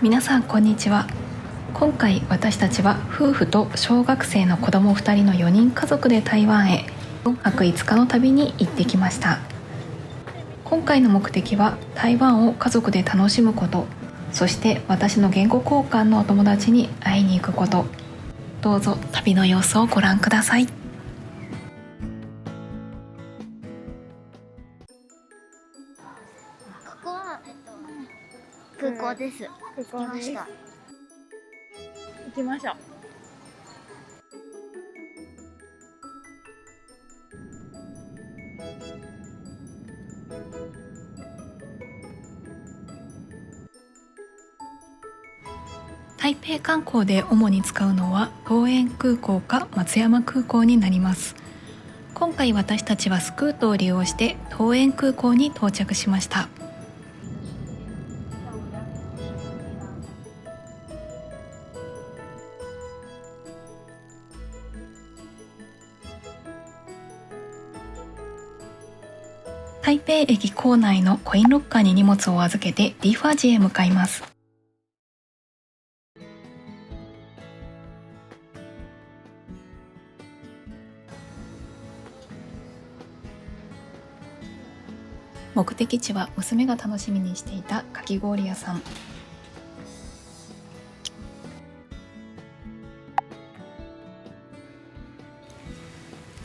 皆さんこんにちは。今回私たちは夫婦と小学生の子供2人の4人家族で台湾へ4泊5日の旅に行ってきました。今回の目的は台湾を家族で楽しむこと、そして私の言語交換のお友達に会いに行くこと。どうぞ旅の様子をご覧ください。ここは、空港です。空港です。着きました。行きましょう。台北観光で主に使うのは桃園空港か松山空港になります。今回私たちはスクートを利用して桃園空港に到着しました。台北駅構内のコインロッカーに荷物を預けてリーファージへ向かいます。目的地は娘が楽しみにしていたかき氷屋さん。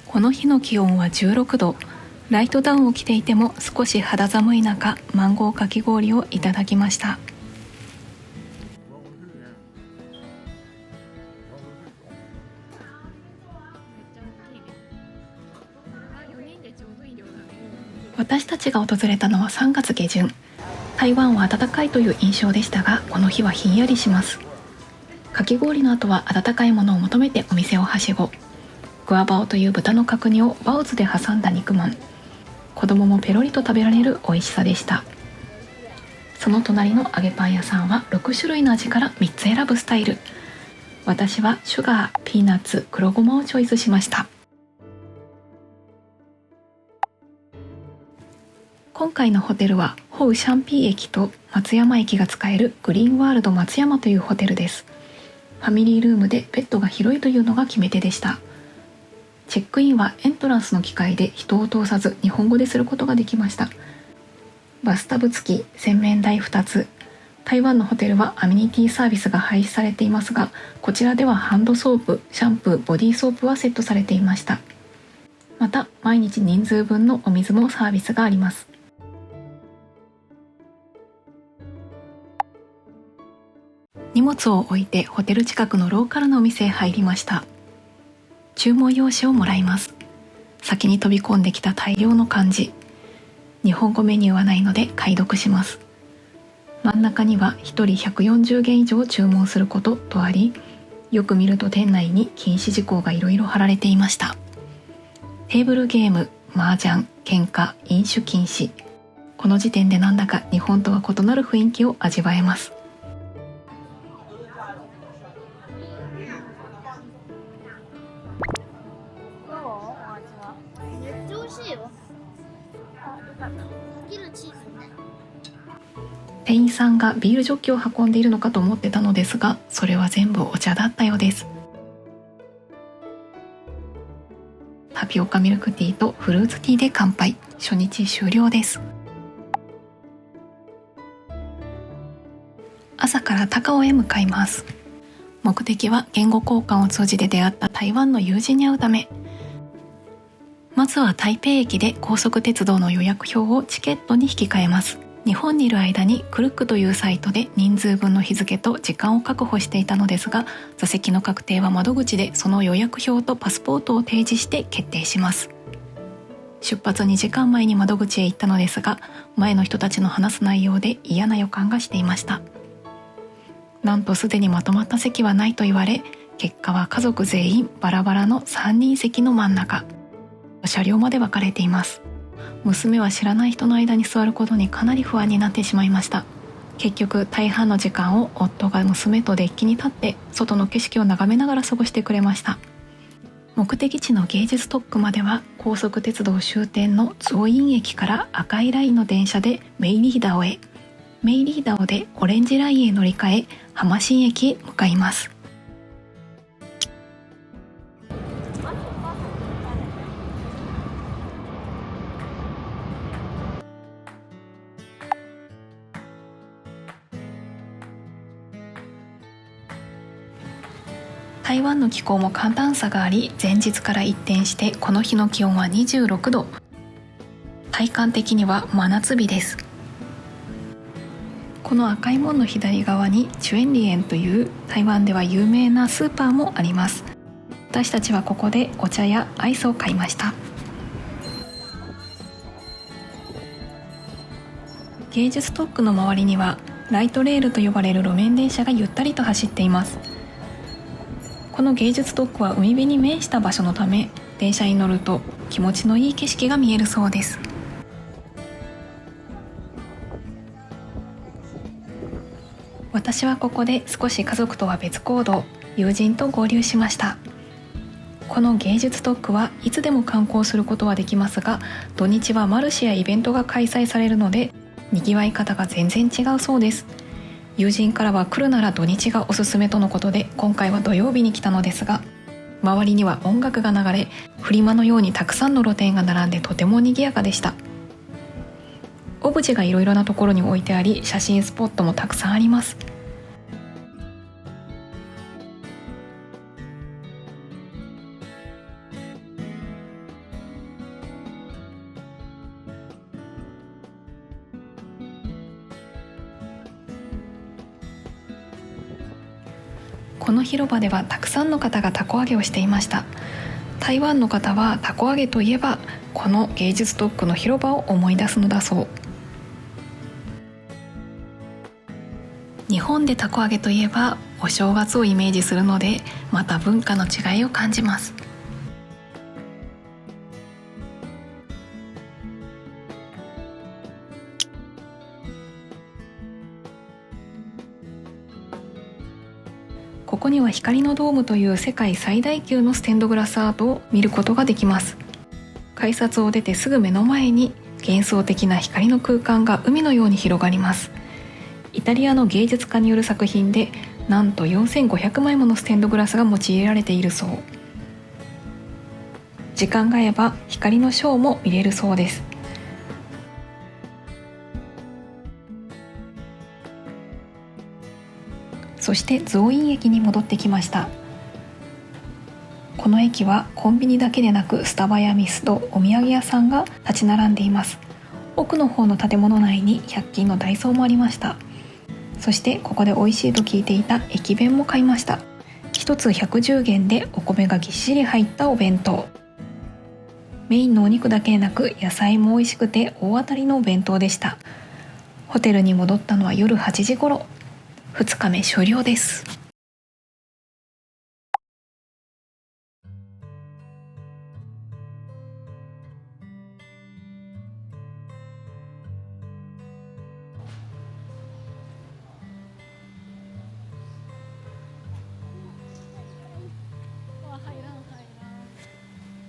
この日の気温は16度。ライトダウンを着ていても少し肌寒い中、マンゴーかき氷をいただきました。私たちが訪れたのは3月下旬。台湾は暖かいという印象でしたが、この日はひんやりします。かき氷の後は温かいものを求めてお店をはしご。グアバオという豚の角煮をバオズで挟んだ肉まん。子供もペロリと食べられる美味しさでした。その隣の揚げパン屋さんは6種類の味から3つ選ぶスタイル。私はシュガー、ピーナッツ、黒ごまをチョイスしました。今回のホテルはホウシャンピー駅と松山駅が使えるグリーンワールド松山というホテルです。ファミリールームでベッドが広いというのが決め手でした。チェックインはエントランスの機械で人を通さず日本語ですることができました。バスタブ付き、洗面台2つ。台湾のホテルはアメニティサービスが廃止されていますが、こちらではハンドソープ、シャンプー、ボディーソープはセットされていました。また毎日人数分のお水もサービスがあります。荷物を置いてホテル近くのローカルなお店へ入りました。注文用紙をもらいます。先に飛び込んできた大量の漢字。日本語メニューはないので解読します。真ん中には1人140元以上注文することとあり、よく見ると店内に禁止事項がいろいろ貼られていました。テーブルゲーム、麻雀、喧嘩、飲酒禁止。この時点でなんだか日本とは異なる雰囲気を味わえます。めっちゃ美味しいよ。切るチーズね。店員さんがビールジョッキを運んでいるのかと思ってたのですが、それは全部お茶だったようです。タピオカミルクティーとフルーツティーで乾杯。初日終了です。朝から高尾へ向かいます。目的は言語交換を通じて出会った台湾の友人に会うため。まずは台北駅で高速鉄道の予約表をチケットに引き換えます。日本にいる間にクルックというサイトで人数分の日付と時間を確保していたのですが、座席の確定は窓口でその予約表とパスポートを提示して決定します。出発2時間前に窓口へ行ったのですが、前の人たちの話す内容で嫌な予感がしていました。なんとすでにまとまった席はないと言われ、結果は家族全員バラバラの3人席の真ん中。車両まで分かれています。娘は知らない人の間に座ることにかなり不安になってしまいました。結局大半の時間を夫が娘とデッキに立って外の景色を眺めながら過ごしてくれました。目的地の芸術特区までは高速鉄道終点のズオイン駅から赤いラインの電車でメイリーダオへ。メイリーダオでオレンジラインへ乗り換え浜新駅へ向かいます。台湾の気候も寒暖差があり、前日から一転してこの日の気温は26度。体感的には真夏日です。この赤い門の左側にチュエンリエンという台湾では有名なスーパーもあります。私たちはここでお茶やアイスを買いました。芸術特区の周りにはライトレールと呼ばれる路面電車がゆったりと走っています。この芸術特区は海辺に面した場所のため、電車に乗ると気持ちのいい景色が見えるそうです。私はここで少し家族とは別行動、友人と合流しました。この芸術特区はいつでも観光することはできますが、土日はマルシェやイベントが開催されるので、にぎわい方が全然違うそうです。友人からは来るなら土日がおすすめとのことで、今回は土曜日に来たのですが、周りには音楽が流れ、フリマのようにたくさんの露店が並んでとても賑やかでした。オブジェがいろいろなところに置いてあり、写真スポットもたくさんあります。この広場ではたくさんの方がたこ揚げをしていました。台湾の方はたこ揚げといえばこの芸術特区の広場を思い出すのだそう。日本でたこ揚げといえばお正月をイメージするので、また文化の違いを感じます。ここには光のドームという世界最大級のステンドグラスアートを見ることができます。改札を出てすぐ目の前に幻想的な光の空間が海のように広がります。イタリアの芸術家による作品で、なんと4500枚ものステンドグラスが用いられているそう。時間が合えば光のショーも見れるそうです。そして増院駅に戻ってきました。この駅はコンビニだけでなくスタバやミスド、お土産屋さんが立ち並んでいます。奥の方の建物内に100均のダイソーもありました。そしてここで美味しいと聞いていた駅弁も買いました。1つ110元でお米がぎっしり入ったお弁当。メインのお肉だけでなく野菜も美味しくて大当たりのお弁当でした。ホテルに戻ったのは夜8時頃。2日目終了です。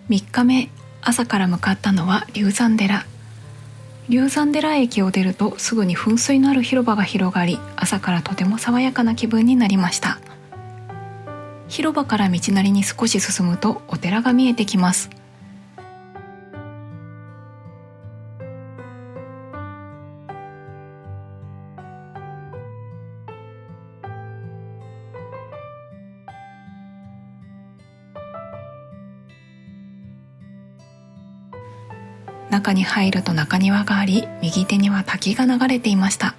3日目、朝から向かったのは龍山寺。龍山寺駅を出るとすぐに噴水のある広場が広がり、朝からとても爽やかな気分になりました。広場から道なりに少し進むとお寺が見えてきます。中に入ると中庭があり、右手には滝が流れていました。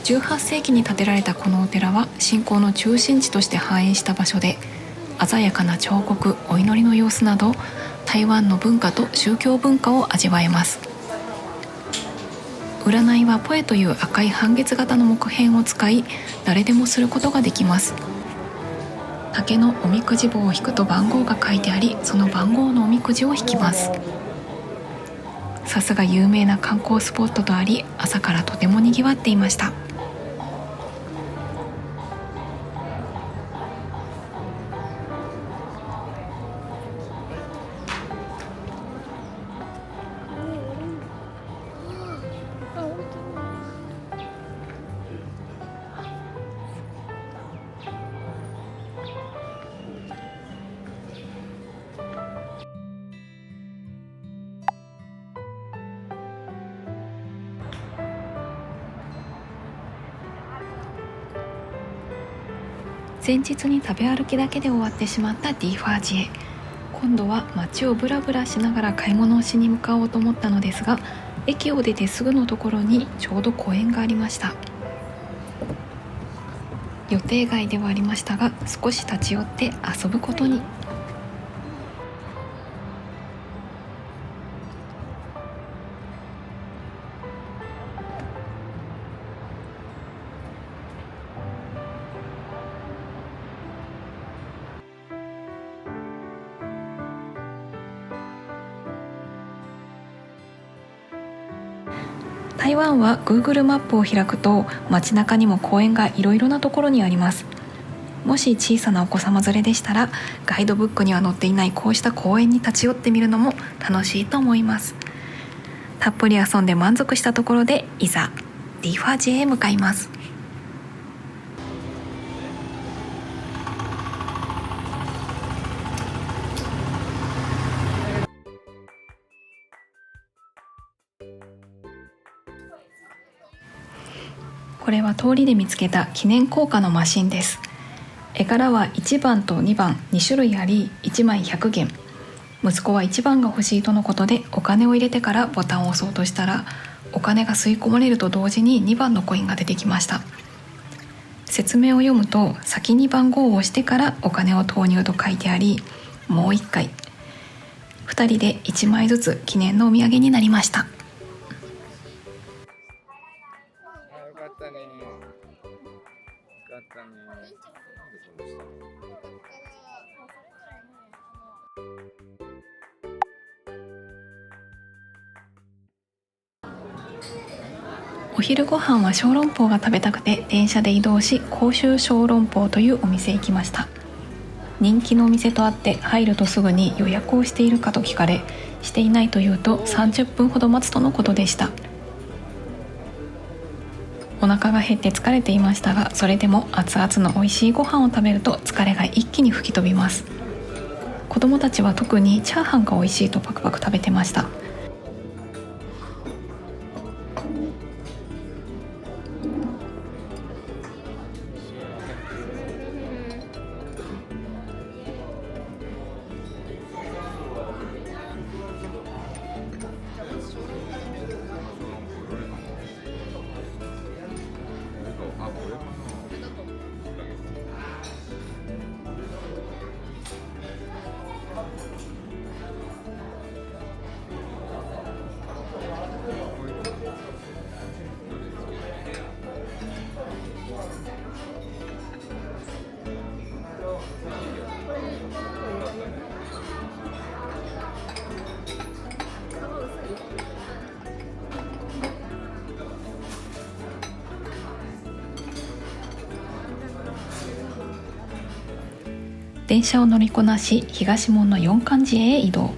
18世紀に建てられたこのお寺は信仰の中心地として繁栄した場所で、鮮やかな彫刻、お祈りの様子など台湾の文化と宗教文化を味わえます。占いはポエという赤い半月型の木片を使い、誰でもすることができます。竹のおみくじ棒を引くと番号が書いてあり、その番号のおみくじを引きます。さすが有名な観光スポットとあり、朝からとてもにぎわっていました。前日に食べ歩きだけで終わってしまったディーファージエ。今度は街をブラブラしながら買い物をしに向かおうと思ったのですが、駅を出てすぐのところにちょうど公園がありました。予定外ではありましたが、少し立ち寄って遊ぶことに。台湾は Google マップを開くと街中にも公園がいろいろなところにあります。もし小さなお子様連れでしたら、ガイドブックには載っていないこうした公園に立ち寄ってみるのも楽しいと思います。たっぷり遊んで満足したところで、いざディーファージエへ向かいます。これは通りで見つけた記念硬貨のマシンです。絵柄は1番と2番2種類あり、1枚100元。息子は1番が欲しいとのことで、お金を入れてからボタンを押そうとしたら、お金が吸い込まれると同時に2番のコインが出てきました。説明を読むと、先に番号を押してからお金を投入と書いてあり、もう1回2人で1枚ずつ記念のお土産になりました。お昼ご飯は小籠包が食べたくて電車で移動し、甲州小籠包というお店へ行きました。人気のお店とあって、入るとすぐに予約をしているかと聞かれ、していないというと30分ほど待つとのことでした。お腹が減って疲れていましたが、それでも熱々の美味しいご飯を食べると疲れが一気に吹き飛びます。子供たちは特にチャーハンが美味しいとパクパク食べてました。電車を乗りこなし、東門の四漢寺へ移動。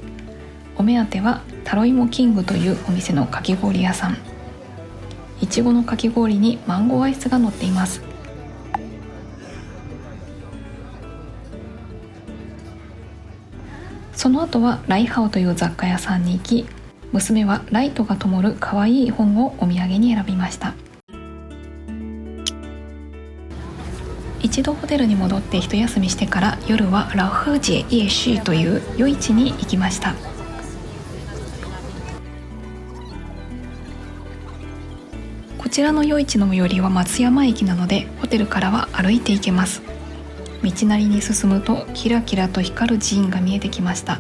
お目当てはタロイモキングというお店のかき氷屋さん。いちごのかき氷にマンゴーアイスが乗っています。その後はライハオという雑貨屋さんに行き、娘はライトが灯るかわいい本をお土産に選びました。一度ホテルに戻って一休みしてから、夜はラフージエ夜市という夜市に行きました。こちらの夜市の最寄りは松山駅なので、ホテルからは歩いて行けます。道なりに進むとキラキラと光る寺院が見えてきました。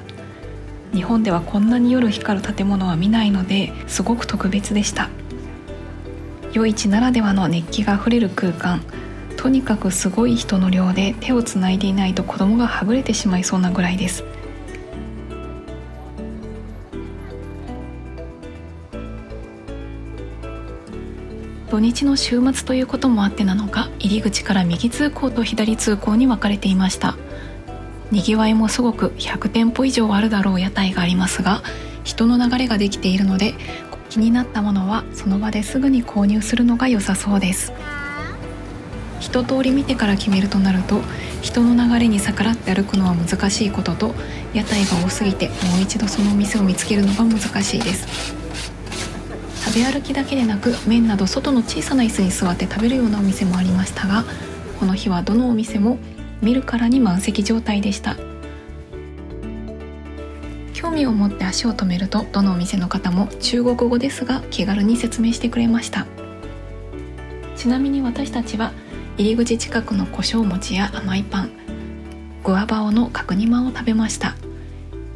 日本ではこんなに夜光る建物は見ないので、すごく特別でした。夜市ならではの熱気があふれる空間、とにかくすごい人の量で、手をつないでいないと子供がはぐれてしまいそうなぐらいです。土日の週末ということもあってなのか、入り口から右通行と左通行に分かれていました。にぎわいもすごく、100店舗以上あるだろう屋台がありますが、人の流れができているので、気になったものはその場ですぐに購入するのが良さそうです。一通り見てから決めるとなると、人の流れに逆らって歩くのは難しいことと、屋台が多すぎてもう一度そのお店を見つけるのが難しいです。食べ歩きだけでなく、麺など外の小さな椅子に座って食べるようなお店もありましたが、この日はどのお店も見るからに満席状態でした。興味を持って足を止めると、どのお店の方も中国語ですが気軽に説明してくれました。ちなみに私たちは入り口近くの胡椒餅や甘いパン、グアバオの角煮まんを食べました。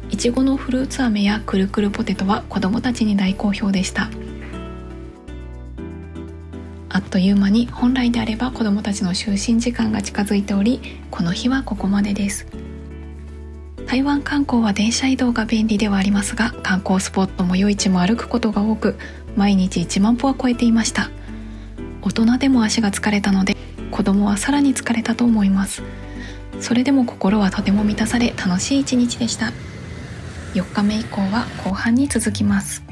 いちごのフルーツ飴やくるくるポテトは子どもたちに大好評でした。あっという間に本来であれば子どもたちの就寝時間が近づいており、この日はここまでです。台湾観光は電車移動が便利ではありますが、観光スポットも夜市も歩くことが多く、毎日1万歩は超えていました。大人でも足が疲れたので、子供はさらに疲れたと思います。それでも心はとても満たされ、楽しい一日でした。4日目以降は後半に続きます。